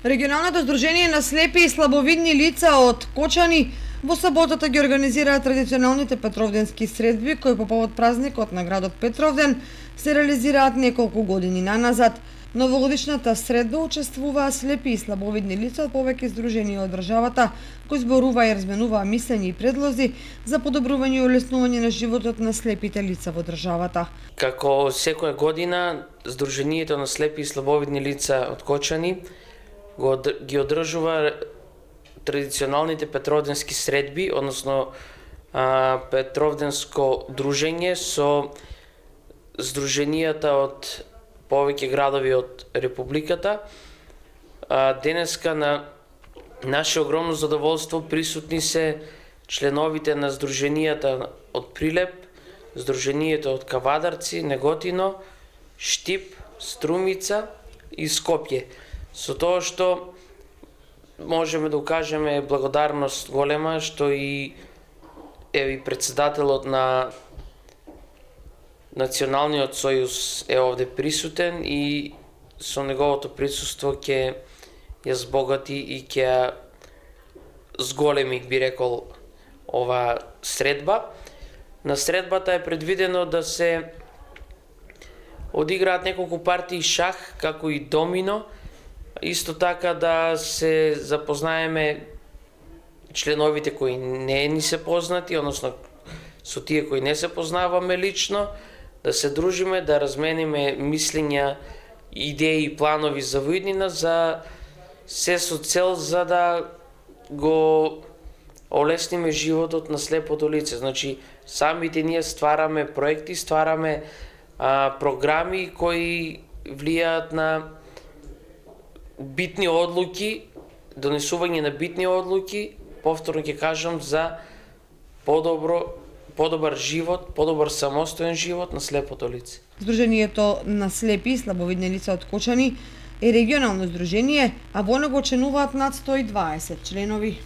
Регионалното здружение на слепи и слабовидни лица од Кочани во саботата ги организираат традиционалните петровденски средби кои по повод празникот на градот Петровден се реализираат неколку години наназад. Новогодишната средба учествуваа слепи и слабовидни лица од повеќе здруженија од државата кои зборуваа и разменуваа мислења и предлози за подобрување и олеснување на животот на слепите лица во државата. Како секоја година, Здруженијето на слепи и слабовидни лица од Кочани ги одржува традиционалните петровденски средби, односно петровденско дружење со здруженијата од повеќе градови од Републиката. Денеска на наше огромно задоволство присутни се членовите на здруженијата од Прилеп, здруженијето од Кавадарци, Неготино, Штип, Струмица и Скопје. Со тоа што можеме да укажеме благодарност голема што и председателот на Националниот сојуз е овде присутен и со неговото присуство ќе ја збогати и ќе ја зголеми, би рекол, ова средба. На средбата е предвидено да се одиграат неколку партии шах, како и домино, исто така да се запознаеме членовите кои не ни се познати, односно со тие кои не се познаваме лично, да се дружиме, да размениме мислења, идеи и планови за воиднина, за се со цел за да го олесниме животот на слепото лице. Значи, самите ние ствараме проекти, ствараме програми кои влијаат на битни одлуки, донесување на битни одлуки, повторно ќе кажам, за подобар живот, подобар самостоен живот на слепото лице. Здруженијето на слепи и слабовидни лица од Кочани е регионално здружение, а во него членуваат над 120 членови.